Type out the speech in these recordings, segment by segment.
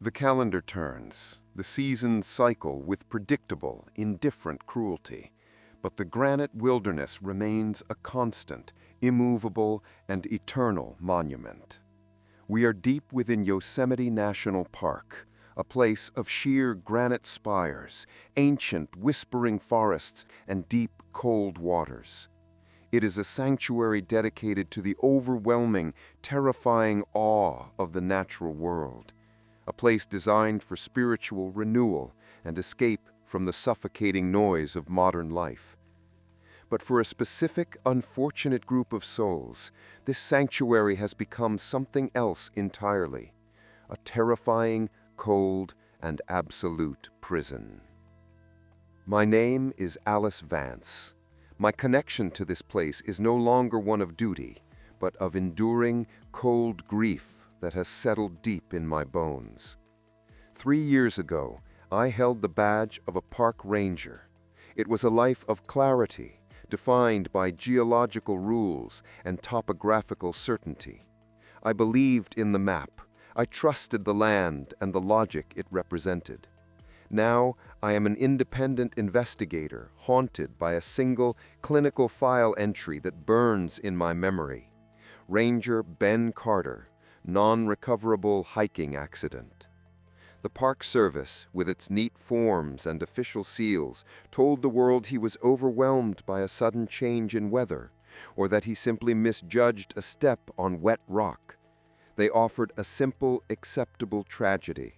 The calendar turns, the seasons cycle with predictable, indifferent cruelty, but the granite wilderness remains a constant, immovable, and eternal monument. We are deep within Yosemite National Park, a place of sheer granite spires, ancient whispering forests, and deep, cold waters. It is a sanctuary dedicated to the overwhelming, terrifying awe of the natural world, a place designed for spiritual renewal and escape from the suffocating noise of modern life. But for a specific, unfortunate group of souls, this sanctuary has become something else entirely, a terrifying, cold, and absolute prison. My name is Alice Vance. My connection to this place is no longer one of duty, but of enduring, cold grief that has settled deep in my bones. 3 years ago, I held the badge of a park ranger. It was a life of clarity, defined by geological rules and topographical certainty. I believed in the map. I trusted the land and the logic it represented. Now, I am an independent investigator, haunted by a single clinical file entry that burns in my memory. Ranger Ben Carter, non-recoverable hiking accident. The Park Service, with its neat forms and official seals, told the world he was overwhelmed by a sudden change in weather, or that he simply misjudged a step on wet rock. They offered a simple, acceptable tragedy.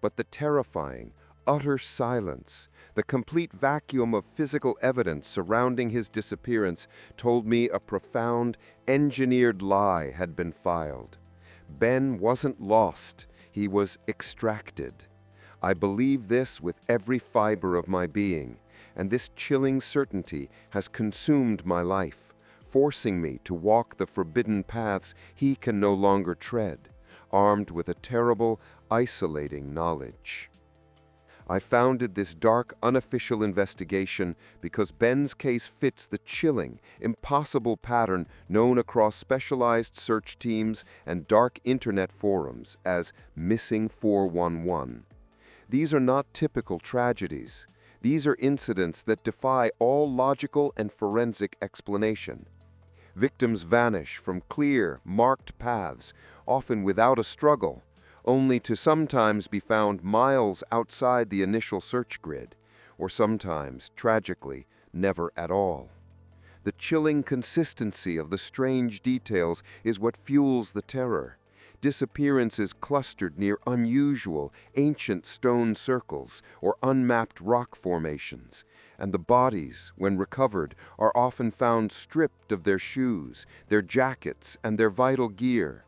But the terrifying, utter silence, the complete vacuum of physical evidence surrounding his disappearance told me a profound, engineered lie had been filed. Ben wasn't lost, he was extracted. I believe this with every fiber of my being, and this chilling certainty has consumed my life, forcing me to walk the forbidden paths he can no longer tread, armed with a terrible, isolating knowledge. I founded this dark, unofficial investigation because Ben's case fits the chilling, impossible pattern known across specialized search teams and dark internet forums as Missing 411. These are not typical tragedies. These are incidents that defy all logical and forensic explanation. Victims vanish from clear, marked paths, often without a struggle, only to sometimes be found miles outside the initial search grid, or sometimes, tragically, never at all. The chilling consistency of the strange details is what fuels the terror. Disappearances clustered near unusual, ancient stone circles or unmapped rock formations, and the bodies, when recovered, are often found stripped of their shoes, their jackets, and their vital gear.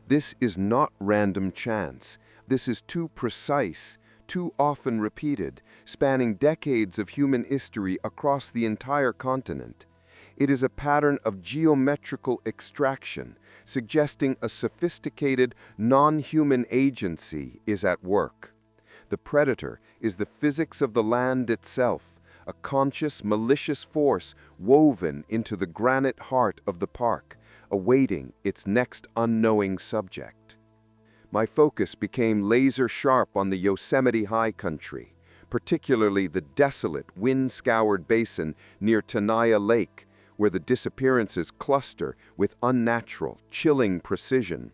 This is not random chance. This is too precise, too often repeated, spanning decades of human history across the entire continent. It is a pattern of geometrical extraction, suggesting a sophisticated, non-human agency is at work. The predator is the physics of the land itself, a conscious, malicious force woven into the granite heart of the park, awaiting its next unknowing subject. My focus became laser-sharp on the Yosemite high country, particularly the desolate, wind-scoured basin near Tenaya Lake, where the disappearances cluster with unnatural, chilling precision.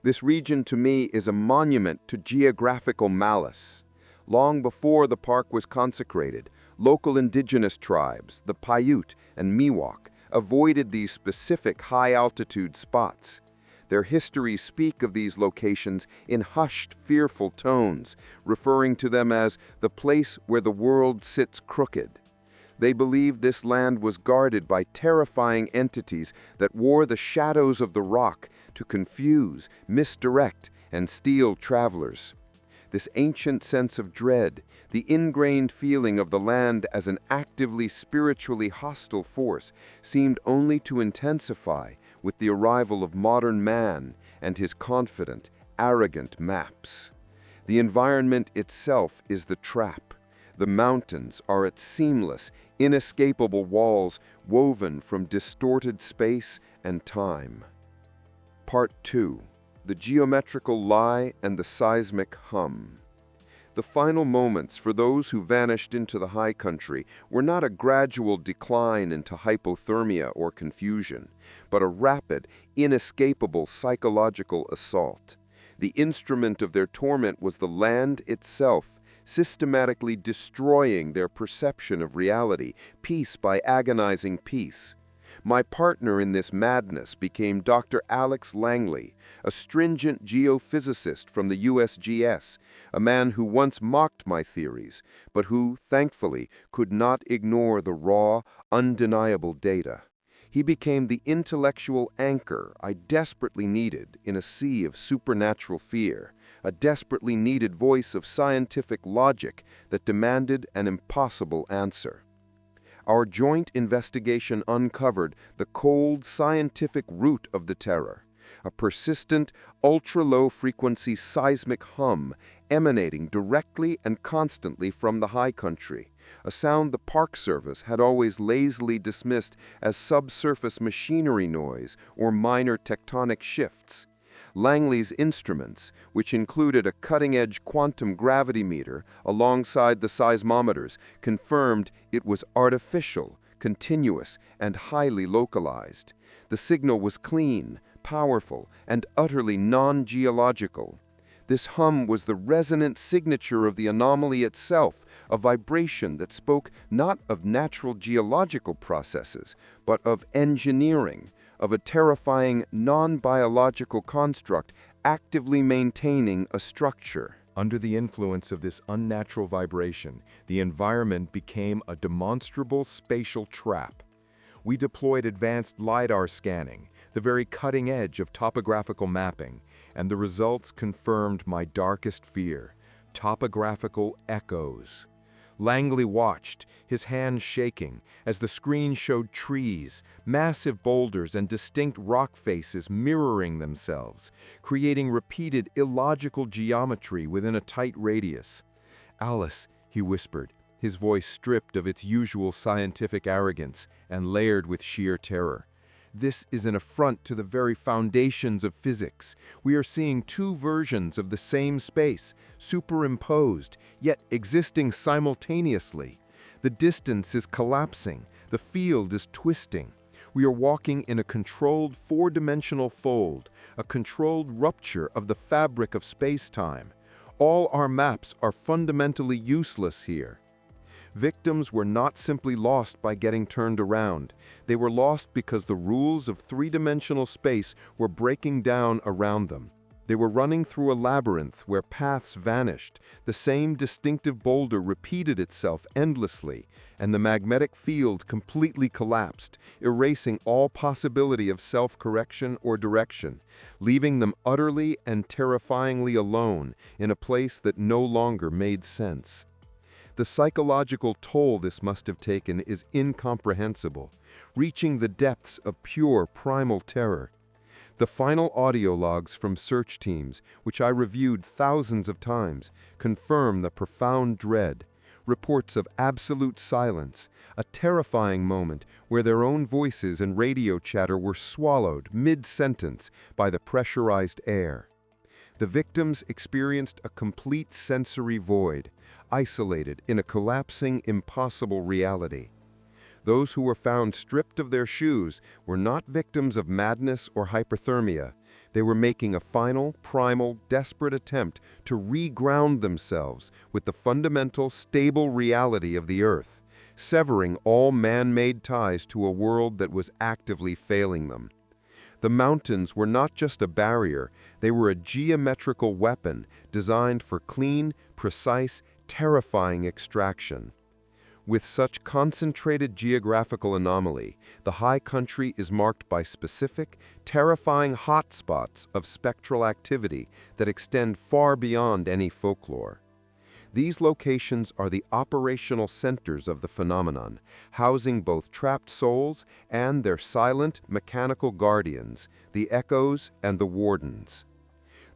This region to me is a monument to geographical malice. Long before the park was consecrated, local indigenous tribes, the Paiute and Miwok, avoided these specific high-altitude spots. Their histories speak of these locations in hushed, fearful tones, referring to them as the place where the world sits crooked. They believed this land was guarded by terrifying entities that wore the shadows of the rock to confuse, misdirect, and steal travelers. This ancient sense of dread, the ingrained feeling of the land as an actively spiritually hostile force, seemed only to intensify with the arrival of modern man and his confident, arrogant maps. The environment itself is the trap. The mountains are its seamless, inescapable walls woven from distorted space and time. Part 2. the geometrical lie and the seismic hum. The final moments for those who vanished into the high country were not a gradual decline into hypothermia or confusion, but a rapid, inescapable psychological assault. The instrument of their torment was the land itself, systematically destroying their perception of reality, piece by agonizing piece. My partner in this madness became Dr. Alex Langley, a stringent geophysicist from the USGS, a man who once mocked my theories, but who, thankfully, could not ignore the raw, undeniable data. He became the intellectual anchor I desperately needed in a sea of supernatural fear, a desperately needed voice of scientific logic that demanded an impossible answer. Our joint investigation uncovered the cold scientific root of the terror, a persistent, ultra-low-frequency seismic hum emanating directly and constantly from the high country, a sound the Park Service had always lazily dismissed as subsurface machinery noise or minor tectonic shifts. Langley's instruments, which included a cutting-edge quantum gravity meter alongside the seismometers, confirmed it was artificial, continuous, and highly localized. The signal was clean, powerful, and utterly non-geological. This hum was the resonant signature of the anomaly itself, a vibration that spoke not of natural geological processes, but of engineering, of a terrifying non-biological construct actively maintaining a structure. Under the influence of this unnatural vibration, the environment became a demonstrable spatial trap. We deployed advanced LiDAR scanning, the very cutting edge of topographical mapping, and the results confirmed my darkest fear: topographical echoes. Langley watched, his hands shaking, as the screen showed trees, massive boulders, and distinct rock faces mirroring themselves, creating repeated illogical geometry within a tight radius. "Alice," he whispered, his voice stripped of its usual scientific arrogance and layered with sheer terror. "This is an affront to the very foundations of physics. We are seeing two versions of the same space, superimposed, yet existing simultaneously. The distance is collapsing, the field is twisting. We are walking in a controlled four-dimensional fold, a controlled rupture of the fabric of space-time. All our maps are fundamentally useless here." Victims were not simply lost by getting turned around. They were lost because the rules of three-dimensional space were breaking down around them. They were running through a labyrinth where paths vanished, the same distinctive boulder repeated itself endlessly, and the magnetic field completely collapsed, erasing all possibility of self-correction or direction, leaving them utterly and terrifyingly alone in a place that no longer made sense. The psychological toll this must have taken is incomprehensible, reaching the depths of pure primal terror. The final audio logs from search teams, which I reviewed thousands of times, confirm the profound dread. Reports of absolute silence, a terrifying moment where their own voices and radio chatter were swallowed mid-sentence by the pressurized air. The victims experienced a complete sensory void, isolated in a collapsing, impossible reality. Those who were found stripped of their shoes were not victims of madness or hypothermia. They were making a final, primal, desperate attempt to reground themselves with the fundamental, stable reality of the Earth, severing all man-made ties to a world that was actively failing them. The mountains were not just a barrier, they were a geometrical weapon designed for clean, precise, terrifying extraction. With such concentrated geographical anomaly, the high country is marked by specific, terrifying hotspots of spectral activity that extend far beyond any folklore. These locations are the operational centers of the phenomenon, housing both trapped souls and their silent, mechanical guardians, the echoes and the wardens.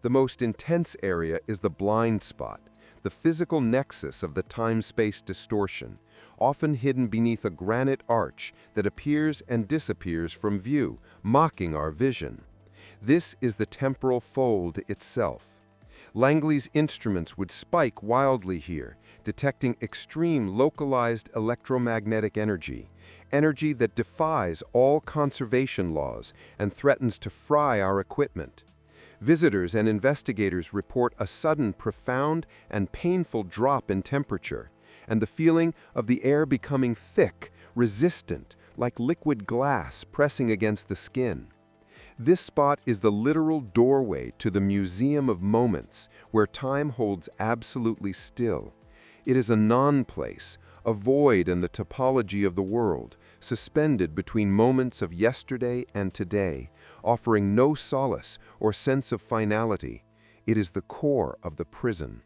The most intense area is the blind spot, the physical nexus of the time-space distortion, often hidden beneath a granite arch that appears and disappears from view, mocking our vision. This is the temporal fold itself. Langley's instruments would spike wildly here, detecting extreme localized electromagnetic energy, energy that defies all conservation laws and threatens to fry our equipment. Visitors and investigators report a sudden, profound, and painful drop in temperature, and the feeling of the air becoming thick, resistant, like liquid glass pressing against the skin. This spot is the literal doorway to the Museum of Moments, where time holds absolutely still. It is a non-place, a void in the topology of the world, suspended between moments of yesterday and today, offering no solace or sense of finality. It is the core of the prison.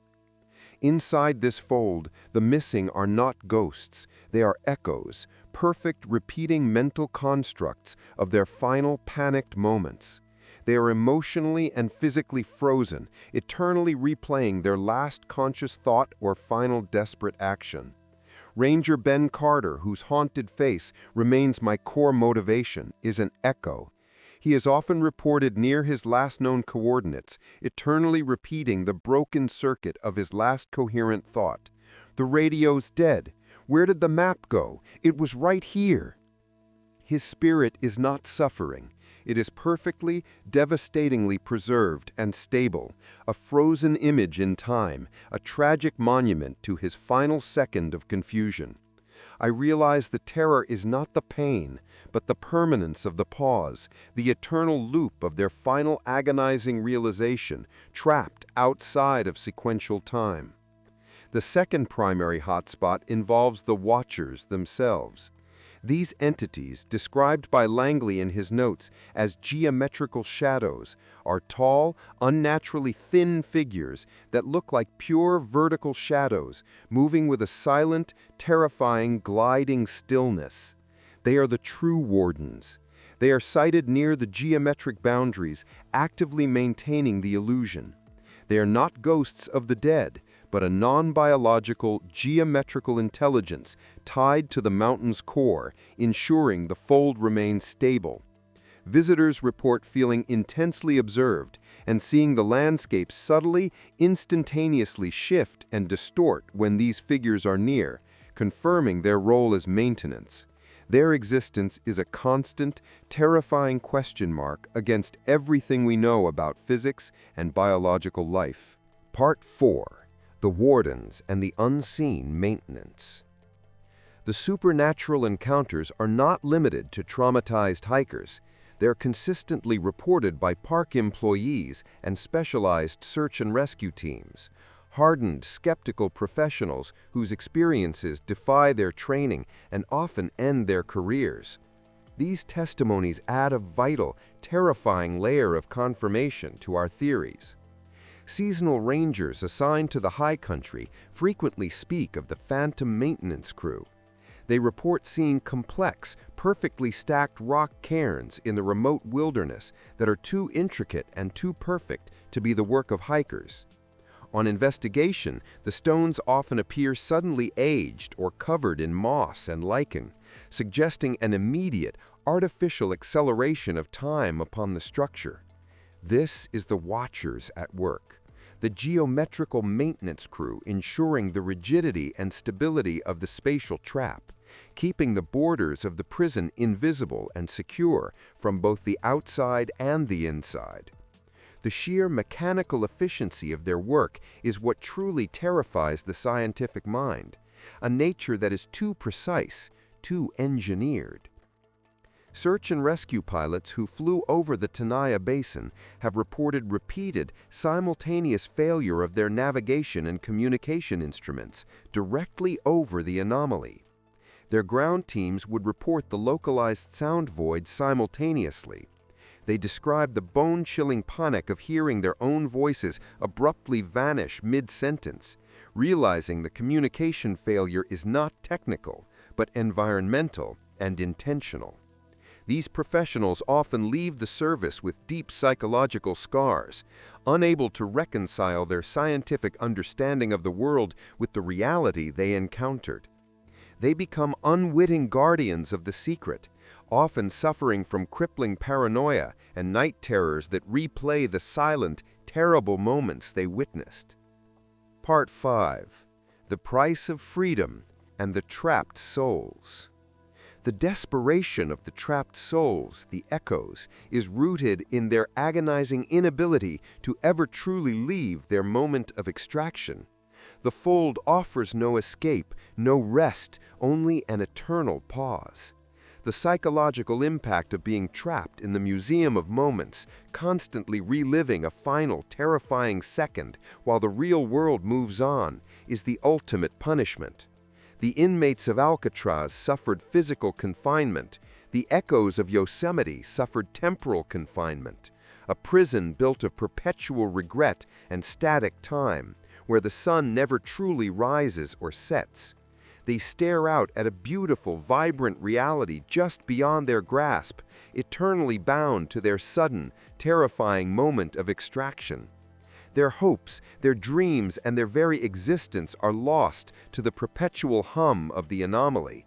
Inside this fold, the missing are not ghosts, they are echoes, perfect repeating mental constructs of their final panicked moments. They are emotionally and physically frozen, eternally replaying their last conscious thought or final desperate action. Ranger Ben Carter, whose haunted face remains my core motivation, is an echo. He is often reported near his last known coordinates, eternally repeating the broken circuit of his last coherent thought. The radio's dead. Where did the map go? It was right here. His spirit is not suffering. It is perfectly, devastatingly preserved and stable, a frozen image in time, a tragic monument to his final second of confusion. I realize the terror is not the pain, but the permanence of the pause, the eternal loop of their final agonizing realization, trapped outside of sequential time. The second primary hotspot involves the Watchers themselves. These entities, described by Langley in his notes as geometrical shadows, are tall, unnaturally thin figures that look like pure vertical shadows, moving with a silent, terrifying, gliding stillness. They are the true wardens. They are sighted near the geometric boundaries, actively maintaining the illusion. They are not ghosts of the dead, but a non-biological, geometrical intelligence tied to the mountain's core, ensuring the fold remains stable. Visitors report feeling intensely observed and seeing the landscape subtly, instantaneously shift and distort when these figures are near, confirming their role as maintenance. Their existence is a constant, terrifying question mark against everything we know about physics and biological life. Part 4. The Wardens and the Unseen Maintenance. The supernatural encounters are not limited to traumatized hikers. They're consistently reported by park employees and specialized search and rescue teams. Hardened, skeptical professionals whose experiences defy their training and often end their careers. These testimonies add a vital, terrifying layer of confirmation to our theories. Seasonal rangers assigned to the high country frequently speak of the phantom maintenance crew. They report seeing complex, perfectly stacked rock cairns in the remote wilderness that are too intricate and too perfect to be the work of hikers. On investigation, the stones often appear suddenly aged or covered in moss and lichen, suggesting an immediate, artificial acceleration of time upon the structure. This is the Watchers at work, the geometrical maintenance crew ensuring the rigidity and stability of the spatial trap, keeping the borders of the prison invisible and secure from both the outside and the inside. The sheer mechanical efficiency of their work is what truly terrifies the scientific mind, a nature that is too precise, too engineered. Search and rescue pilots who flew over the Tenaya Basin have reported repeated, simultaneous failure of their navigation and communication instruments directly over the anomaly. Their ground teams would report the localized sound void simultaneously. They describe the bone-chilling panic of hearing their own voices abruptly vanish mid-sentence, realizing the communication failure is not technical, but environmental and intentional. These professionals often leave the service with deep psychological scars, unable to reconcile their scientific understanding of the world with the reality they encountered. They become unwitting guardians of the secret, often suffering from crippling paranoia and night terrors that replay the silent, terrible moments they witnessed. Part 5. The Price of Freedom and the Trapped Souls. The desperation of the trapped souls, the echoes, is rooted in their agonizing inability to ever truly leave their moment of extraction. The fold offers no escape, no rest, only an eternal pause. The psychological impact of being trapped in the museum of moments, constantly reliving a final terrifying second while the real world moves on, is the ultimate punishment. The inmates of Alcatraz suffered physical confinement. The echoes of Yosemite suffered temporal confinement, a prison built of perpetual regret and static time, where the sun never truly rises or sets. They stare out at a beautiful, vibrant reality just beyond their grasp, eternally bound to their sudden, terrifying moment of extraction. Their hopes, their dreams, and their very existence are lost to the perpetual hum of the anomaly.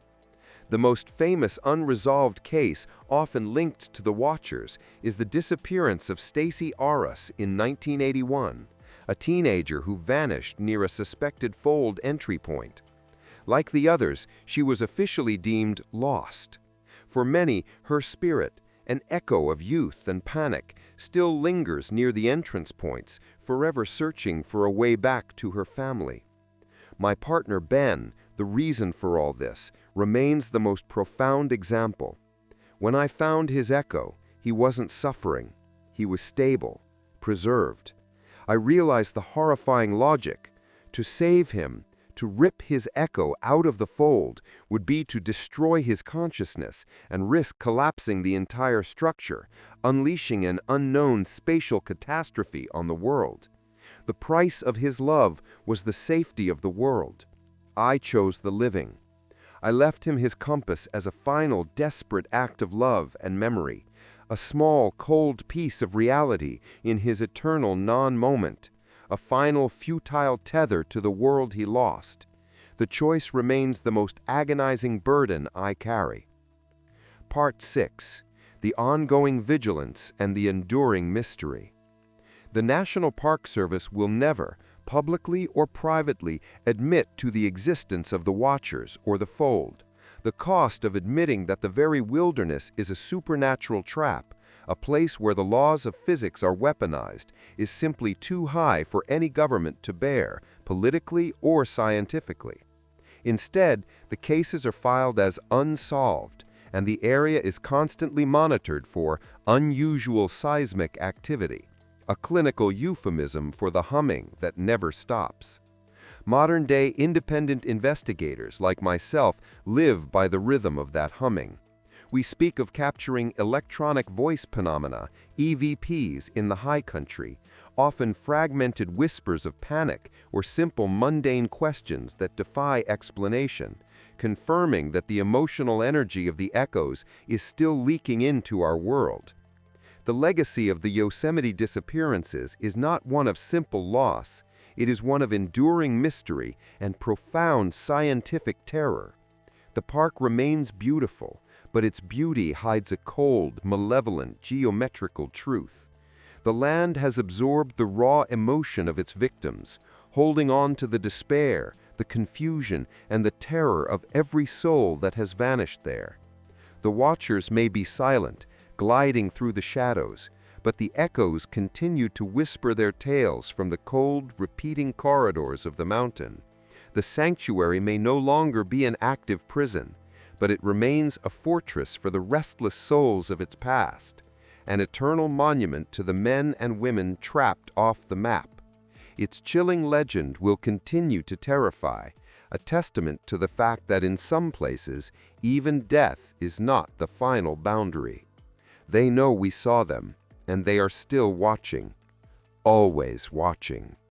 The most famous unresolved case, often linked to the Watchers, is the disappearance of Stacy Arras in 1981, a teenager who vanished near a suspected fold entry point. Like the others, she was officially deemed lost. For many, her spirit, an echo of youth and panic, still lingers near the entrance points, forever searching for a way back to her family. My partner Ben, the reason for all this, remains the most profound example. When I found his echo, he wasn't suffering. He was stable, preserved. I realized the horrifying logic. To save him, to rip his echo out of the fold, would be to destroy his consciousness and risk collapsing the entire structure, unleashing an unknown spatial catastrophe on the world. The price of his love was the safety of the world. I chose the living. I left him his compass as a final, desperate act of love and memory, a small, cold piece of reality in his eternal non-moment, a final, futile tether to the world he lost. The choice remains the most agonizing burden I carry. Part 6. The Ongoing Vigilance and the Enduring Mystery. The National Park Service will never, publicly or privately, admit to the existence of the Watchers or the fold. The cost of admitting that the very wilderness is a supernatural trap, a place where the laws of physics are weaponized, is simply too high for any government to bear, politically or scientifically. Instead, the cases are filed as unsolved, and the area is constantly monitored for unusual seismic activity, a clinical euphemism for the humming that never stops. Modern-day independent investigators like myself live by the rhythm of that humming. We speak of capturing electronic voice phenomena, EVPs, in the high country, often fragmented whispers of panic or simple mundane questions that defy explanation, confirming that the emotional energy of the echoes is still leaking into our world. The legacy of the Yosemite disappearances is not one of simple loss. It is one of enduring mystery and profound scientific terror. The park remains beautiful, but its beauty hides a cold, malevolent, geometrical truth. The land has absorbed the raw emotion of its victims, holding on to the despair, the confusion, and the terror of every soul that has vanished there. The Watchers may be silent, gliding through the shadows, but the echoes continue to whisper their tales from the cold, repeating corridors of the mountain. The sanctuary may no longer be an active prison, but it remains a fortress for the restless souls of its past, an eternal monument to the men and women trapped off the map. Its chilling legend will continue to terrify, a testament to the fact that in some places, even death is not the final boundary. They know we saw them, and they are still watching, always watching.